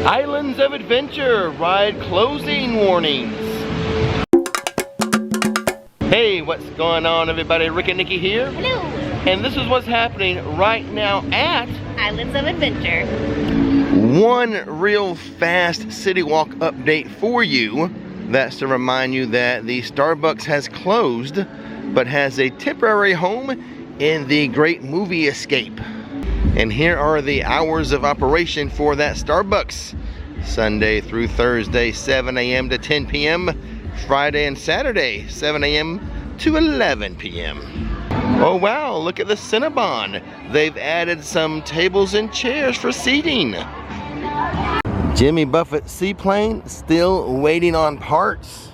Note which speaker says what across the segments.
Speaker 1: Islands of Adventure ride closing warnings. Hey, what's going on, everybody? Rick and Nikki here.
Speaker 2: Hello.
Speaker 1: And this is what's happening right now at
Speaker 2: Islands of Adventure.
Speaker 1: One real fast city walk update for you. That's to remind you that the Starbucks has closed, but has a temporary home in the Great Movie Escape. And here are the hours of operation for that Starbucks. Sunday through Thursday, 7 a.m. to 10 p.m. Friday and Saturday, 7 a.m. to 11 p.m. Oh wow, look at the Cinnabon. They've added some tables and chairs for seating. Jimmy Buffett seaplane still waiting on parts.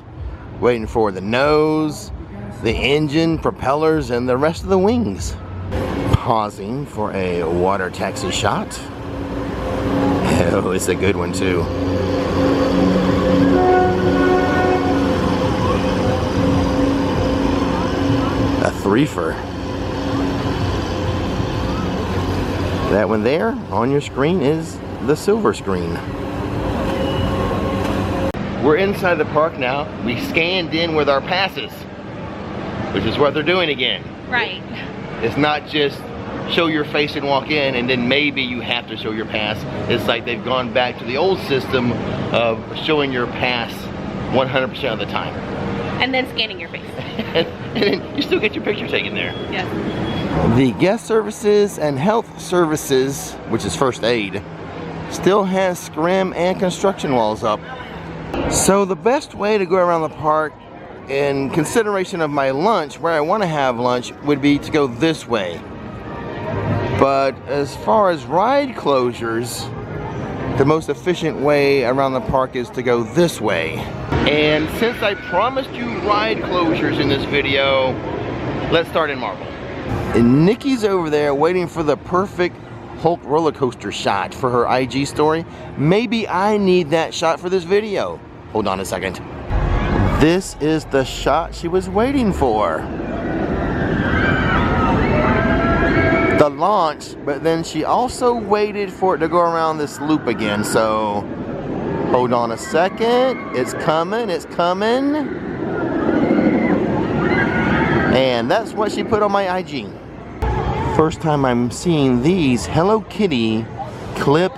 Speaker 1: Waiting for the nose, the engine, propellers, and the rest of the wings. Pausing for a water taxi shot. Oh, it's a good one too. A threefer. That one there on your screen is the silver screen. We're inside the park now. We scanned in with our passes, which is what they're doing again.
Speaker 2: Right.
Speaker 1: It's not just show your face and walk in and then maybe you have to show your pass. It's like they've gone back to the old system of showing your pass 100% of the time.
Speaker 2: And then scanning your face.
Speaker 1: And then you still get your picture taken there.
Speaker 2: Yes.
Speaker 1: The guest services and health services, which is first aid, still has scrim and construction walls up. So the best way to go around the park in consideration of my lunch, where I want to have lunch, would be to go this way. But as far as ride closures, the most efficient way around the park is to go this way. And since I promised you ride closures in this video, let's start in Marvel. And Nikki's over there waiting for the perfect Hulk roller coaster shot for her IG story. Maybe I need that shot for this video. Hold on a second. This is the shot she was waiting for. The launch, but then she also waited for it to go around this loop again, so hold on a second. It's coming, it's coming. And that's what she put on my IG. First time I'm seeing these Hello Kitty clip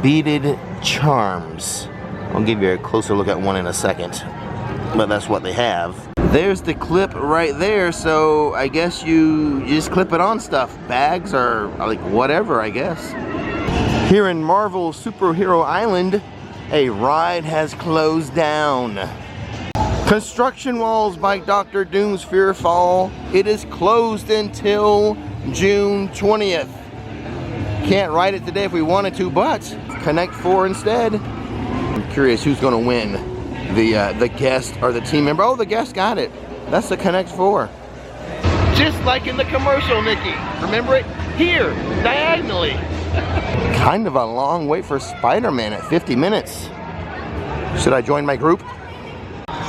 Speaker 1: beaded charms. I'll give you a closer look at one in a second, but that's what they have. There's the clip right there, so I guess you just clip it on stuff. Bags or like whatever, I guess. Here in Marvel Superhero Island, a ride has closed down. Construction Walls by Dr. Doom's Fearfall. It is closed until June 20th. Can't ride it today if we wanted to, but Connect 4 instead. I'm curious who's gonna win. The guest or the team member. Oh, the guest got it. That's the Connect 4. Just like in the commercial, Nikki. Remember it? Here, diagonally. Kind of a long wait for Spider-Man at 50 minutes. Should I join my group?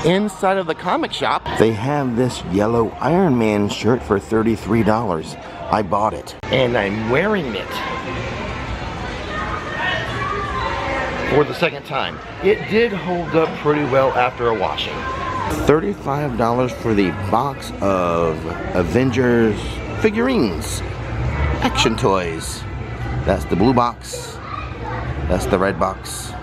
Speaker 1: Inside of the comic shop, they have this yellow Iron Man shirt for $33. I bought it. And I'm wearing it. For the second time. It did hold up pretty well after a washing. $35 for the box of Avengers figurines. Action toys. That's the blue box. That's the red box.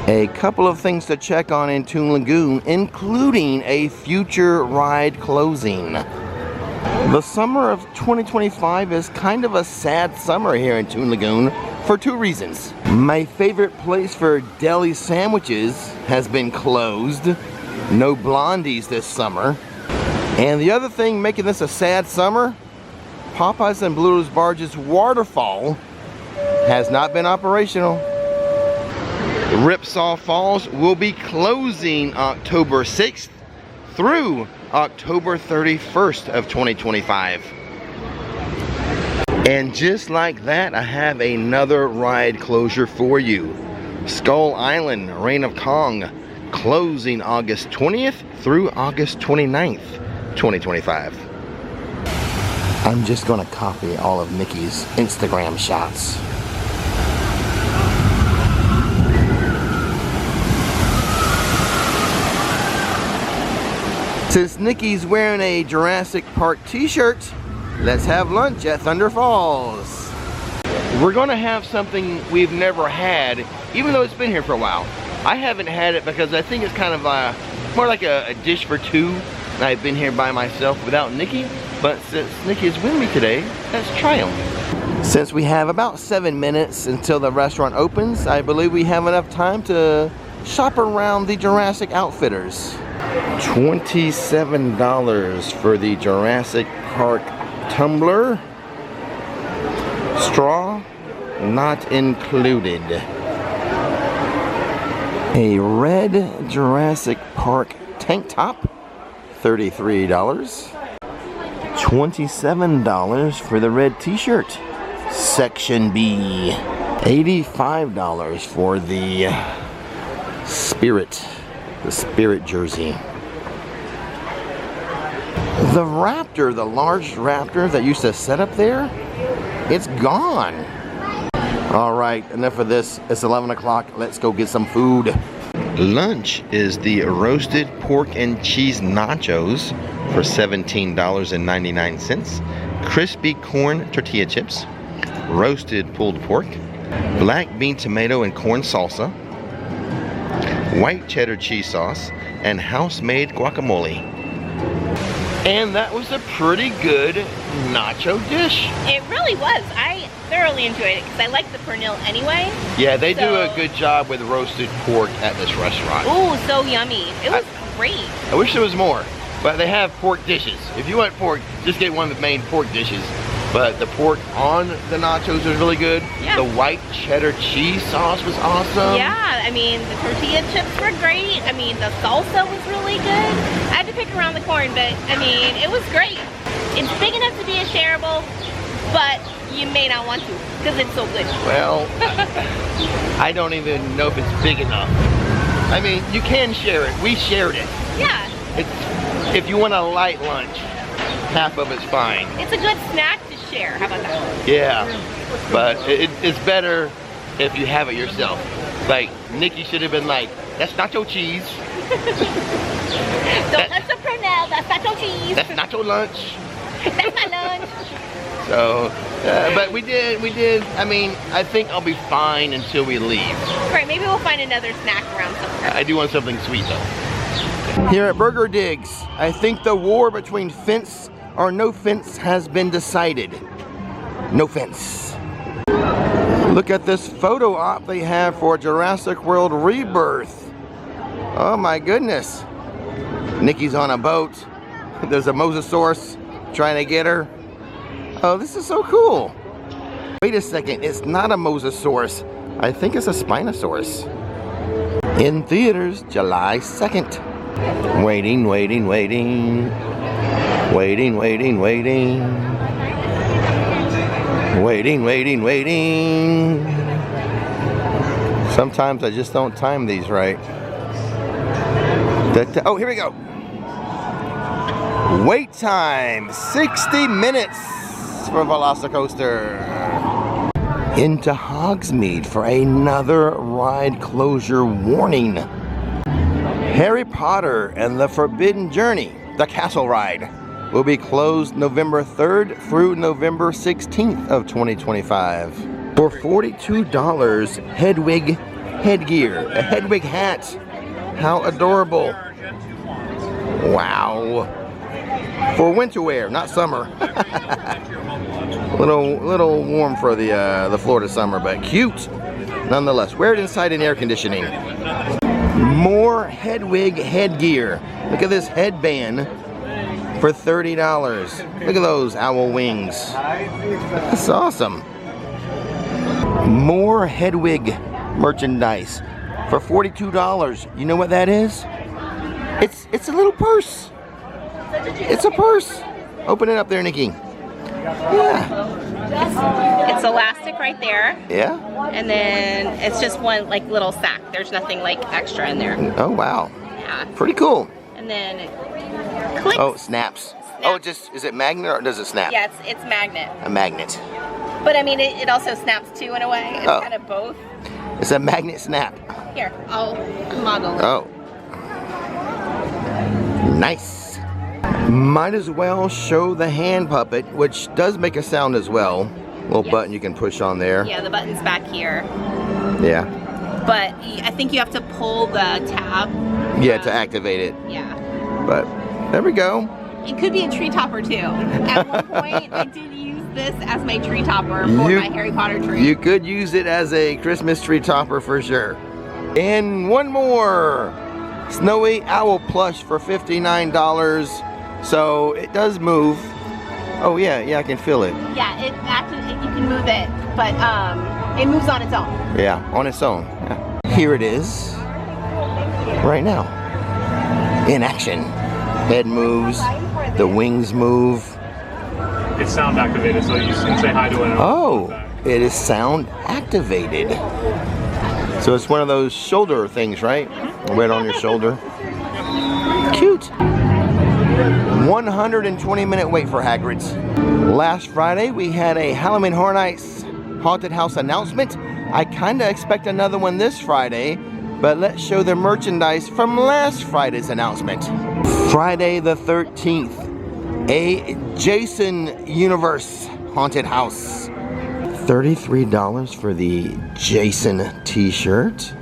Speaker 1: A couple of things to check on in Toon Lagoon, including a future ride closing. The summer of 2025 is kind of a sad summer here in Toon Lagoon for two reasons. My favorite place for deli sandwiches has been closed. No Blondies this summer. And the other thing making this a sad summer, Popeyes and Bluto's Barge's waterfall has not been operational. Ripsaw Falls will be closing October 6th through October 31st of 2025. And just like that, I have another ride closure for you. Skull Island, Reign of Kong, closing August 20th through August 29th, 2025. I'm just gonna copy all of Nikki's Instagram shots. Since Nikki's wearing a Jurassic Park t-shirt, let's have lunch at Thunder Falls. We're gonna have something we've never had, even though it's been here for a while. I haven't had it because I think it's kind of more like a dish for two. And I've been here by myself without Nikki, but since Nikki is with me today, let's try them. Since we have about 7 minutes until the restaurant opens, I believe we have enough time to shop around the Jurassic Outfitters. $27 for the Jurassic Park tumbler. Straw, not included. A red Jurassic Park tank top, $33. $27 for the red t-shirt, section B. $85 for the Spirit jersey. The Raptor, the large Raptor that used to set up there, it's gone. All right, enough of this. It's 11 o'clock. Let's go get some food. Lunch is the roasted pork and cheese nachos for $17.99. Crispy corn tortilla chips, roasted pulled pork, black bean tomato and corn salsa, white cheddar cheese sauce, and house-made guacamole. And that was a pretty good nacho dish.
Speaker 2: It really was. I thoroughly enjoyed it because I like the pernil anyway.
Speaker 1: Yeah, they do a good job with roasted pork at this restaurant.
Speaker 2: Ooh, so yummy. It was great.
Speaker 1: I wish there was more, but they have pork dishes. If you want pork, just get one of the main pork dishes. But the pork on the nachos was really good.
Speaker 2: Yeah.
Speaker 1: The white cheddar cheese sauce was awesome.
Speaker 2: Yeah, I mean, the tortilla chips were great. I mean, the salsa was really good. I had to pick around the corn, but I mean, it was great. It's big enough to be a shareable, but you may not want to because it's so good.
Speaker 1: Well, I don't even know if it's big enough. I mean, you can share it. We shared it.
Speaker 2: Yeah.
Speaker 1: If you want a light lunch, half of it's fine.
Speaker 2: It's a good snack to share. How about that?
Speaker 1: Yeah, but it's better if you have it yourself. Like, Nikki should have been like, that's nacho cheese.
Speaker 2: Don't touch the pernil, that's nacho cheese.
Speaker 1: That's nacho lunch.
Speaker 2: That's my lunch.
Speaker 1: So, but we did, I mean, I think I'll be fine until we leave.
Speaker 2: Right, maybe we'll find another snack around somewhere.
Speaker 1: I do want something sweet though. Here at Burger Digs, I think the war between fence or no fence has been decided. No fence. Look at this photo op they have for Jurassic World Rebirth. Oh my goodness. Nikki's on a boat. There's a mosasaurus trying to get her. Oh, this is so cool. Wait a second, it's not a mosasaurus. I think it's a Spinosaurus. In theaters, July 2nd. Waiting. Sometimes I just don't time these right. Oh, here we go. Wait time, 60 minutes for Velocicoaster. Into Hogsmeade for another ride closure warning. Harry Potter and the Forbidden Journey, the castle ride, will be closed November 3rd through November 16th of 2025. For $42, Hedwig headgear, a Hedwig hat. How adorable. Wow. For winter wear, not summer. little warm for the Florida summer, but cute nonetheless. Wear it inside in air conditioning. More Hedwig headgear. Look at this headband for $30. Look at those owl wings. That's awesome. More Hedwig merchandise for $42. You know what that is? It's a little purse. It's a purse. Open it up there, Nikki. Yeah.
Speaker 2: It's elastic right there.
Speaker 1: Yeah.
Speaker 2: And then it's just one like little sack. There's nothing like extra in there.
Speaker 1: Oh wow.
Speaker 2: Yeah.
Speaker 1: Pretty cool.
Speaker 2: And then it clicks.
Speaker 1: Oh, it snaps. Oh, is it magnet or does it snap?
Speaker 2: Yeah, it's magnet.
Speaker 1: A magnet.
Speaker 2: But I mean, it also snaps too in a way. It's kind of both.
Speaker 1: It's a magnet snap.
Speaker 2: Here, I'll model it.
Speaker 1: Oh. Nice. Might as well show the hand puppet, which does make a sound as well. Little button you can push on there.
Speaker 2: Yeah, the button's back here.
Speaker 1: Yeah.
Speaker 2: But I think you have to pull the tab.
Speaker 1: Yeah, to activate it.
Speaker 2: Yeah.
Speaker 1: But there we go.
Speaker 2: It could be a tree topper too. At one point, I did use this as my tree topper for my Harry Potter tree.
Speaker 1: You could use it as a Christmas tree topper for sure. And one more. Snowy Owl plush for $59. So it does move. Oh yeah, I can feel it.
Speaker 2: Yeah, it actually, you can move it, but it moves on its own.
Speaker 1: Yeah, on its own. Here it is, right now, in action. Head moves, the wings move.
Speaker 3: It's sound activated, so you can say hi to it.
Speaker 1: Oh, it is sound activated. So it's one of those shoulder things, right? Right on your shoulder. Cute. 120-minute wait for Hagrid's. Last Friday we had a Halloween Horror Nights haunted house announcement. I kinda expect another one this Friday, but let's show the merchandise from last Friday's announcement. Friday the 13th, a Jason Universe haunted house. $33 for the Jason t-shirt.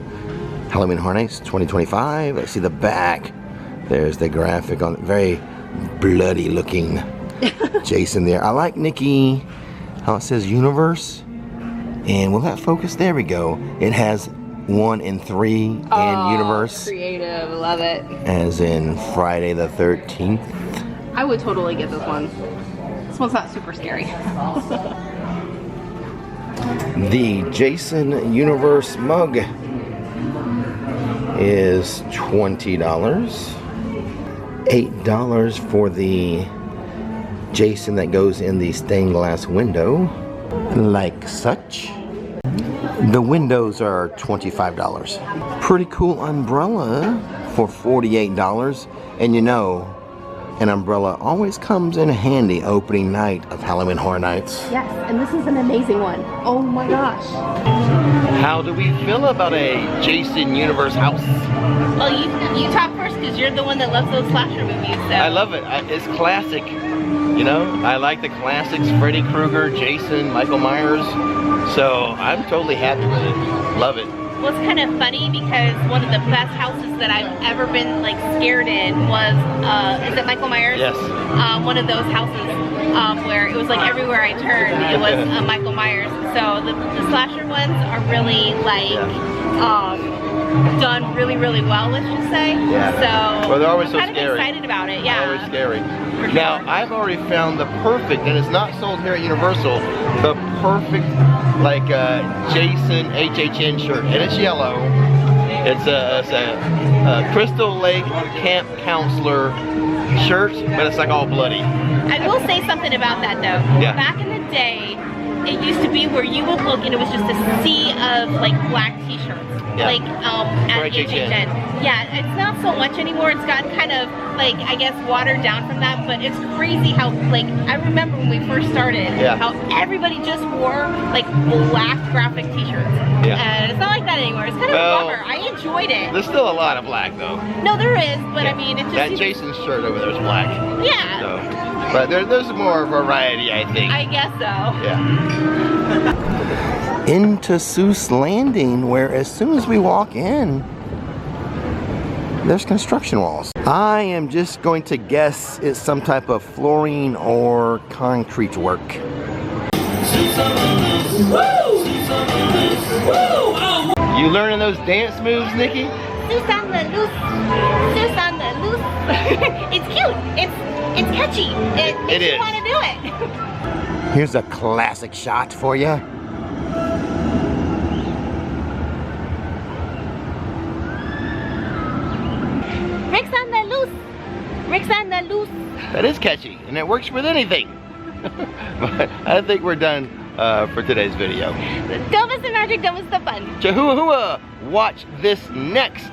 Speaker 1: Halloween Horror Nights 2025. Let's see the back. There's the graphic on it. Very bloody looking Jason there. I like Nikki, how it says universe. And will that focus? There we go. It has 1 and 3 in universe.
Speaker 2: Creative, love it.
Speaker 1: As in Friday the 13th.
Speaker 2: I would totally get this one. This one's not super scary.
Speaker 1: The Jason Universe mug is $20. $8 for the Jason that goes in the stained glass window, like such. The windows are $25. Pretty cool umbrella for $48. And you know, an umbrella always comes in handy opening night of Halloween Horror Nights.
Speaker 2: Yes, and this is an amazing one. Oh my gosh.
Speaker 1: How do we feel about a Jason Universe house?
Speaker 2: Well, you talk first because you're the one that loves those slasher movies. So.
Speaker 1: I love it. It's classic. You know, I like the classics, Freddy Krueger, Jason, Michael Myers. So I'm totally happy with it. Love it.
Speaker 2: Well, it's kind of funny because one of the best houses that I've ever been like scared in was, is it Michael Myers?
Speaker 1: Yes.
Speaker 2: One of those houses where it was like everywhere I turned, it was Michael Myers. So the slasher ones are really like done really, really well, let's just say.
Speaker 1: Yeah.
Speaker 2: So
Speaker 1: well, they're always so
Speaker 2: I'm kind
Speaker 1: scary.
Speaker 2: of excited about it. Yeah.
Speaker 1: Always scary.
Speaker 2: For
Speaker 1: Now,
Speaker 2: sure.
Speaker 1: I've already found the perfect, and it's not sold here at Universal, the perfect like Jason HHN shirt, and it's yellow. It's a Crystal Lake Camp Counselor shirt, but it's like all bloody.
Speaker 2: I will say something about that though.
Speaker 1: Yeah.
Speaker 2: Back in the day, it used to be where you would look and it was just a sea of like black t-shirts.
Speaker 1: Yeah.
Speaker 2: Like at HHN. Yeah, it's not so much anymore. It's gotten kind of like, I guess, watered down from that, but it's crazy how, like, I remember when we first started, how everybody just wore like black graphic t-shirts.
Speaker 1: Yeah.
Speaker 2: And it's not like that anymore. It's kind of a bummer. I enjoyed it.
Speaker 1: There's still a lot of black though.
Speaker 2: No, there is, but I mean, it just
Speaker 1: that Jason's shirt over there is black.
Speaker 2: Yeah.
Speaker 1: So, but there's more variety, I think.
Speaker 2: I guess so.
Speaker 1: Yeah. Into Seuss Landing, where as soon as we walk in, there's construction walls. I am just going to guess it's some type of flooring or concrete work. You learning those dance moves, Nikki?
Speaker 2: Seuss on the loose. Seuss on the loose. It's cute. It's catchy. It makes you want to do it.
Speaker 1: Here's a classic shot for you.
Speaker 2: Rix on the loose. Rix on the loose.
Speaker 1: That is catchy, and it works with anything. But I think we're done for today's video.
Speaker 2: Don't miss the magic, don't miss the fun.
Speaker 1: Chihuahua! Watch this next.